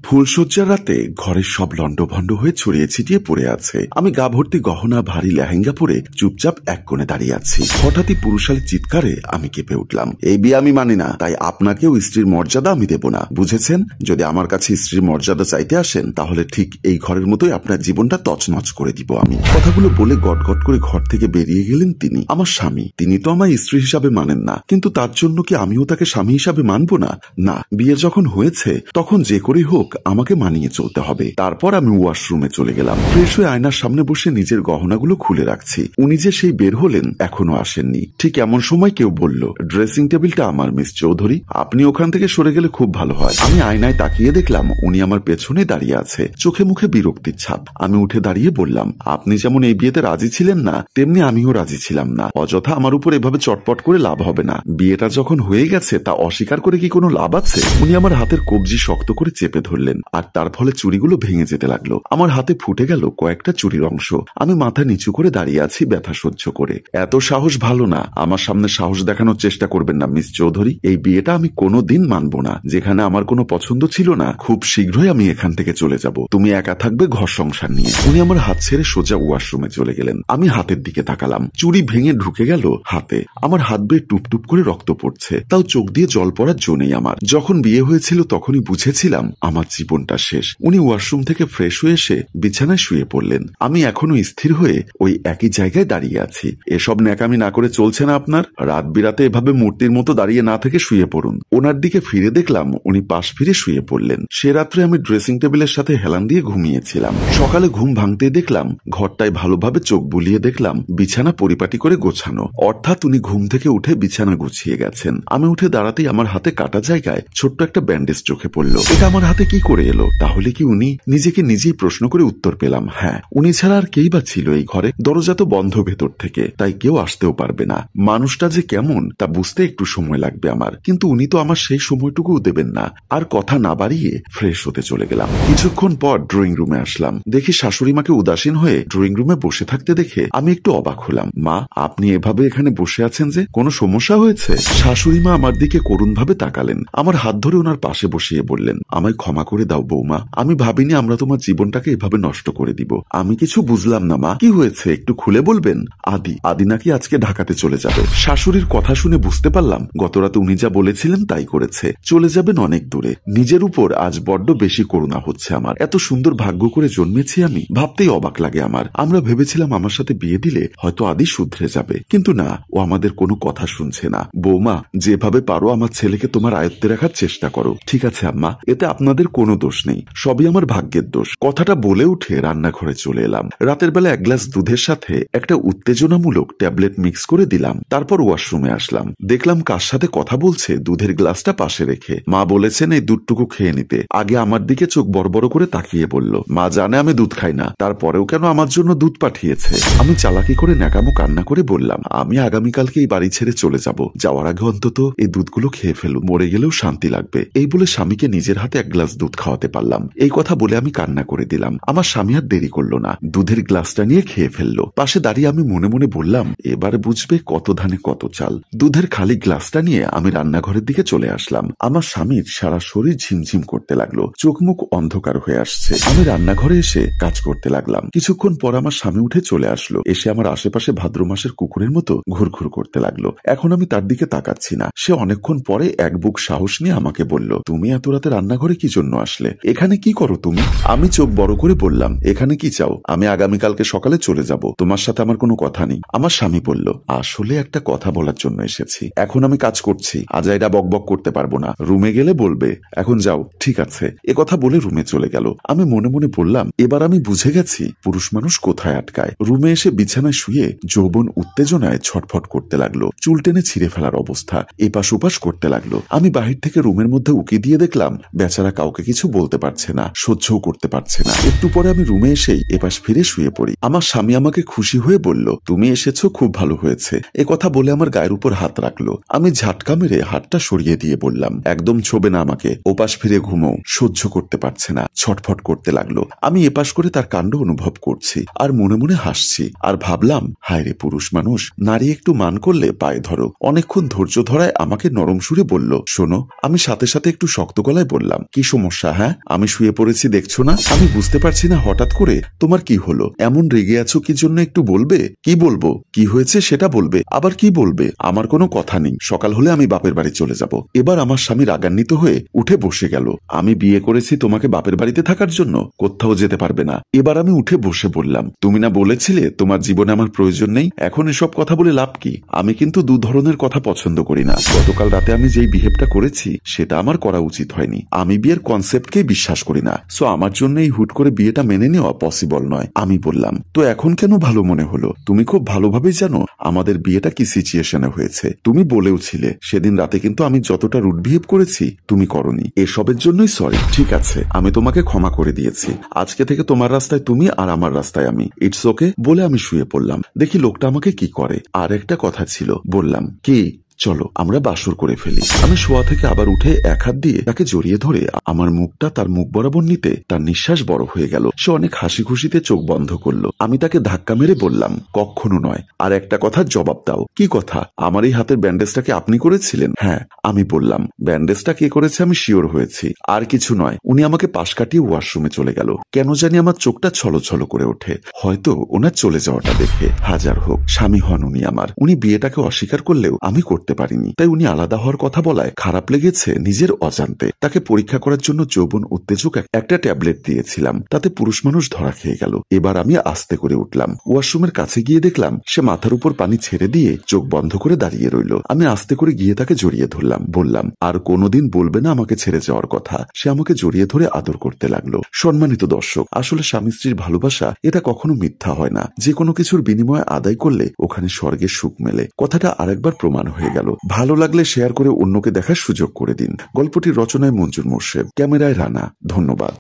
ফুলশয্যার রাতে ঘরের সব লন্ডভন্ড হয়ে ছড়িয়ে ছিটিয়ে পড়ে আছে। আমি গা ভর্তি গহনা ভারী লেহেঙ্গা পরে চুপচাপ এক কোণে দাঁড়িয়ে আছি। হঠাৎই পুরুষালী চিৎকারে আমি কেঁপে উঠলাম। এই বিয়ে আমি মানি না, তাই আপনাকেও স্ত্রীর মর্যাদা আমি দেব না, বুঝেছেন? যদি আমার কাছে স্ত্রীর মর্যাদা চাইতে আসেন তাহলে ঠিক এই ঘরের মতোই আপনার জীবনটা তছনছ করে দিব আমি। কথাগুলো বলে গটগট করে ঘর থেকে বেরিয়ে গেলেন তিনি। আমার স্বামী, তিনি তো আমায় স্ত্রী হিসাবে মানেন না, কিন্তু তার জন্য কি আমিও তাকে স্বামী হিসাবে মানব না? না, বিয়ে যখন হয়েছে তখন যে করেই হোক আমাকে মানিয়ে চলতে হবে। তারপর আমি ওয়াশরুমে চলে গেলাম। ফ্রেশ হয়ে আয়নার সামনে বসে নিজের গহনাগুলো খুলে রাখছি। উনি যে সেই বের হলেন এখনো আসেননি। ঠিক এমন সময় কেউ বলল, ড্রেসিং টেবিলটা আমার মিস চৌধুরী, আপনি ওখান থেকে সরে গেলে খুব ভালো হয়। আমি আয়নায় তাকিয়ে দেখলাম উনি আমার পেছনে দাঁড়িয়ে আছে, চোখে মুখে বিরক্তির ছাপ। আমি উঠে দাঁড়িয়ে বললাম, আপনি যেমন এই বিয়েতে রাজি ছিলেন না, তেমনি আমিও রাজি ছিলাম না। অযথা আমার উপর এভাবে চটপট করে লাভ হবে না। বিয়েটা যখন হয়ে গেছে তা অস্বীকার করে কি কোনো লাভ আছে? উনি আমার হাতের কবজি শক্ত করে চেপে ধরলেন, আর তার ফলে চুড়িগুলো ভেঙে যেতে লাগলো। আমার হাতে ফুটে গেল কয়েকটা চুড়ির অংশ। আমি মাথা নিচু করে দাঁড়িয়ে আছি ব্যথা সহ্য করে। এত সাহস ভালো না। আমার সামনে সাহস দেখানোর চেষ্টা করবেন না মিস চৌধুরী। এই বিয়েটা আমি কোনোদিন মানব না। যেখানে আমার কোনো পছন্দ ছিল না, খুব শীঘ্রই আমি এখান থেকে চলে যাব। তুমি একা থাকবে ঘর সংসার নিয়ে। উনি আমার হাত ছেড়ে সোজা ওয়াশরুমে চলে গেলেন। আমি হাতের দিকে তাকালাম। চুড়ি ভেঙে ঢুকে গেল হাতে। আমার হাত বেয়ে টুপটুপ করে রক্ত পড়ছে, তাও চোখ দিয়ে জল পড়ার জো নেই আমার। যখন বিয়ে হয়েছিল তখনই বুঝেছিলাম আমার জীবনটা শেষ। উনি ওয়াশরুম থেকে ফ্রেশ হয়ে এসে বিছানায় শুয়ে পড়লেন। আমি এখনো স্থির হয়ে ওই একই জায়গায় দাঁড়িয়ে আছি। এসব ন্যাকামি না করে চলছে না আপনার? রাত বিরাতে এভাবে মূর্তির মতো দাঁড়িয়ে না থেকে শুয়ে পড়ুন। ওনার দিকে ফিরে দেখলাম উনি পাশ ফিরে শুয়ে পড়লেন। সে রাত্রে আমি ড্রেসিং টেবিলের সাথে হেলান দিয়ে ঘুমিয়েছিলাম। সকালে ঘুম ভাঙতে দেখলাম ঘরটায় ভালোভাবে চোখ বুলিয়ে দেখলাম বিছানা পরিপাটি করে গোছানো, অর্থাৎ উনি ঘুম থেকে উঠে বিছানা গুছিয়ে গেছেন। আমি উঠে দাঁড়াতেই আমার হাতে কাটা জায়গায় ছোট্ট একটা ব্যান্ডেজ চোখে পড়ল। এটা আমার হাতে কি করে এলো? তাহলে কি উনি? নিজেকে নিজেই প্রশ্ন করে উত্তর পেলাম, হ্যাঁ, উনি ছাড়া আর কেই বা ছিল এই ঘরে? দরজা তো বন্ধ ভেতর থেকে, তাই কেউ আসতেও পারবে না। মানুষটা যে কেমন তা বুঝতে একটু সময় লাগবে আমার, কিন্তু উনি তো আমার সেই সময়টুকুও দেবেন না। আর কথা না বাড়িয়ে ফ্রেশ হতে চলে গেলাম। কিছুক্ষণ পর ড্রয়িং রুমে আসলাম। দেখি শাশুড়ি মাকে উদাসীন হয়ে ড্রয়িং রুমে বসে থাকতে দেখে আমি একটু অবাক হলাম। মা, আপনি এভাবে এখানে বসে আছেন যে? কোনো সমস্যা হয়েছে? শাশুড়ি মা আমার দিকে করুণভাবে তাকালেন। আমার হাত ধরে ওনার পাশে বসিয়ে বললেন, আমায় ক্ষমা করে দাও বৌমা, আমি ভাবিনি আমরা তোমার জীবনটাকে এভাবে নষ্ট করে দিব। আমি কিছু বুঝলাম না মা, কি হয়েছে একটু খুলে বলবেন? আদি নাকি আজকে ঢাকাতে চলে যাবে। শাশুড়ির কথা শুনে বুঝতে পারলাম গতরাতে উনি যা বলেছিলেন তাই করেছে। চলে যাবেন অনেক দূরে। নিজের উপর আজ বড্ড বেশি করুণা হচ্ছে আমার। এত সুন্দর ভাগ্য করে জন্মেছি আমি, ভাবতেই অবাক লাগে আমার। আমরা ভেবেছিলাম আমার সাথে বিয়ে দিলে হয়তো আদি শুধরে যাবে, কিন্তু না, ও আমাদের কোনো কথা শুনছে না। বৌমা, যেভাবে পারো আমার ছেলেকে তোমার আয়ত্তে রাখার চেষ্টা করো। ঠিক আছে আম্মা, এতে আপনাদের কোনো দোষ নেই, সবই আমার ভাগ্যের দোষ। কথাটা বলে উঠে রান্নাঘরে চলে এলাম। রাতের বেলা এক গ্লাস দুধের সাথে একটা উত্তেজনামূলক ট্যাবলেট মিক্স করে দিলাম। তারপর ওয়াশরুমে আসলাম। দেখলাম কার সাথে কথা বলছে দুধের গ্লাসটা পাশে রেখে। মা বলেছেন এই দুধটুকু খেয়ে নিতে। আগে আমার দিকে চোখ বড় বড় করে তাকিয়ে বলল, মা জানে আমি দুধ খাই না, তারপরেও কেন আমার জন্য দুধ পাঠিয়েছে? আমি চালাকি করে ন্যাকামো কান্না করে বললাম, আমি আগামীকালকে এই বাড়ি ছেড়ে চলে যাব। যাওয়ার আগে অন্তত এই দুধগুলো খেয়ে ফেলু, মরে গেলেও শান্তি লাগবে। এই বলে স্বামীকে নিজের হাতে এক গ্লাস দুধ খাওয়াতে পারলাম। এই কথা বলে আমি কান্না করে দিলাম। আমার স্বামী আর দেরি করলো না, দুধের গ্লাসটা নিয়ে খেয়ে ফেললো। পাশে দাঁড়িয়ে আমি মনে মনে বললাম, এবারে বুঝবে কত ধানে কত চাল। দুধের খালি গ্লাসটা নিয়ে আমি রান্নাঘরের দিকে চলে আসলাম। আমার স্বামীর সারা শরীর ঝিমঝিম করতে লাগলো, চোখ মুখ অন্ধকার হয়ে আসছে। আমি রান্নাঘরে এসে কাজ করতে লাগলাম। কিছুক্ষণ পর আমার স্বামী উঠে চলে আসলো। এসে আমার আশেপাশে ভাদ্র মাসের কুকুরের মতো ঘুরঘুর করতে লাগলো। এখন আমি তার দিকে তাকাচ্ছি না। সে অনেকক্ষণ পরে এক বুক সাহস নিয়ে আমাকে বলল, তুমি এত রাতে রান্নাঘরে কি জন্য আসলে? এখানে কি করো তুমি? আমি চোখ বড় করে বললাম, এখানে কি চাও? আমি আগামীকালকে সকালে চলে যাব, তোমার সাথে আমার কোনো কথা নেই। আমার স্বামী বলল, আসলে একটা কথা বলার জন্য এসেছি। এখন আমি কাজ করছি, আজাইরা বকবক করতে পারবো না। রুমে গেলে বলবে। এখন যাও। ঠিক আছে। এ কথা বলে রুমে চলে গেল। আমি মনে মনে বললাম, এবার আমি বুঝে গেছি পুরুষ মানুষ কোথায় আটকায়। রুমে এসে বিছানায় শুয়ে যৌবন উত্তেজনায় ছটফট করতে লাগলো। চুল টেনে ছিঁড়ে ফেলার অবস্থা, এপাশ ওপাশ করতে লাগলো। আমি বাহির থেকে রুমের মধ্যে উকি দিয়ে দেখলাম বেচারা কাউকে কিছু বলতে পারছে না, সহ্যও করতে পারছে না। একটু পরে আমি রুমে এসেই এপাশ ফিরে শুয়ে পড়ি। আমার স্বামী আমাকে খুশি হয়ে বলল, তুমি এসেছো, খুব ভালো হয়েছে। এ কথা বলে আমার গায়ের উপর হাত রাখলো। আমি ঝাটকা মেরে হাতটা সরিয়ে দিয়ে বললাম, একদম ছোবে না আমাকে, ওপাশ ফিরে ঘুমো। সহ্য করতে পারছে না, ছটফট করতে লাগলো। আমি এপাশ করে তার কাণ্ড অনুভব করছি আর মনে মনে হাসছি। আর ভাবলাম, হায় রে পুরুষ মানুষ, নারী একটু মান করলে পায়ে ধরো। অনেকক্ষণ ধৈর্য ধরায় আমাকে নরম সুরে বলল, শোনো। আমি সাথে সাথে একটু শক্ত গলায় বললাম, কি সমস্যা? সমস্যা? হ্যাঁ, আমি শুয়ে পড়েছি দেখছো না? আমি বুঝতে পারছি না হঠাৎ করে তোমার কি হলো, এমন রেগে আছো কি জন্য একটু বলবে? কি বলবো? কি হয়েছে সেটা বলবে, আবার কি বলবে? আমার কোনো কথা নেই, সকাল হলে আমি বাপের বাড়ি চলে যাব। এবার আমার স্বামী রাগান্বিত হয়ে উঠে বসে গেল। আমি বিয়ে করেছি তোমাকে বাপের বাড়িতে থাকার জন্য, কোথাও যেতে পারবে না। এবার আমি উঠে বসে বললাম, তুমি না বলেছিলে তোমার জীবনে আমার প্রয়োজন নেই, এখন এসব কথা বলে লাভ কি? আমি কিন্তু দু ধরনের কথা পছন্দ করি না। গতকাল রাতে আমি যেই বিহেভটা করেছি সেটা আমার করা উচিত হয়নি। আমি বিয়ের কনসেপ্টকেই বিশ্বাস করি না, সো আমার জন্য এই হুট করে বিয়েটা মেনে নেওয়া পসিবল নয়। আমি বললাম, তো এখন কেন ভালো মনে হলো? তুমি খুব ভালোভাবেই জানো আমাদের বিয়েটা কি সিচুয়েশনে হয়েছে। তুমি বলেও ছিলে সেদিন রাতে কিন্তু আমি যতটা রুড বিহেভ করেছি তুমি করনি। এসবের জন্যই সরি। ঠিক আছে, আমি তোমাকে ক্ষমা করে দিয়েছি। আজকে থেকে তোমার রাস্তায় তুমি আর আমার রাস্তায় আমি। ইটস ওকে বলে আমি শুয়ে পড়লাম। দেখি লোকটা আমাকে কি করে। আর একটা কথা ছিল, বললাম, কি চলো আমরা বাসর করে ফেলি। আমি শোয়া থেকে আবার উঠে এক হাত দিয়ে তাকে জড়িয়ে ধরে আমার মুখটা তার মুখ বরাবর নিতে তার নিঃশ্বাস বড় হয়ে গেল। সে অনেক হাসি খুশিতে চোখ বন্ধ করলো। আমি তাকে ধাক্কা মেরে বললাম, কখনো নয়, আর একটা কথার জবাব দাও। কি কথা? আমার এই হাতের ব্যান্ডেজটাকে আপনি করেছিলেন? হ্যাঁ। আমি বললাম, ব্যান্ডেজটা কে করেছে আমি শিওর হয়েছি, আর কিছু নয়। উনি আমাকে পাশ কাটিয়ে ওয়াশরুমে চলে গেল। কেন জানি আমার চোখটা ছলছল করে ওঠে, হয়তো ওনার চলে যাওয়াটা দেখে। হাজার হোক, স্বামী হন উনি আমার। উনি বিয়েটাকে অস্বীকার করলেও আমি করতে পারিনি, তাই উনি আলাদা হওয়ার কথা বলায় খারাপ লেগেছে নিজের অজান্তে। তাকে পরীক্ষা করার জন্য যৌবন উত্তেজক একটা ট্যাবলেট দিয়েছিলাম, তাতে পুরুষ মানুষ ধরা খেয়ে গেল। এবার আমি আস্তে করে উঠলাম, ওয়াশরুমের কাছে গিয়ে দেখলাম সে মাথার উপর পানি ছেড়ে দিয়ে চোখ বন্ধ করে দাঁড়িয়ে রইল। আমি আস্তে করে গিয়ে তাকে জড়িয়ে ধরলাম, বললাম, আর কোনোদিন বলবে না আমাকে ছেড়ে যাওয়ার কথা। সে আমাকে জড়িয়ে ধরে আদর করতে লাগলো। সম্মানিত দর্শক, আসলে স্বামী স্ত্রীর ভালোবাসা এটা কখনো মিথ্যা হয় না। যে কোনো কিছুর বিনিময়ে আদায় করলে ওখানে স্বর্গের সুখ মেলে। কথাটা আরেকবার প্রমাণ হয়ে গেল। ভালো লাগলে শেয়ার করে অন্যকে দেখার সুযোগ করে দিন। গল্পটির রচনায় মঞ্জুর মোর্শেদ, ক্যামেরায় রানা। ধন্যবাদ।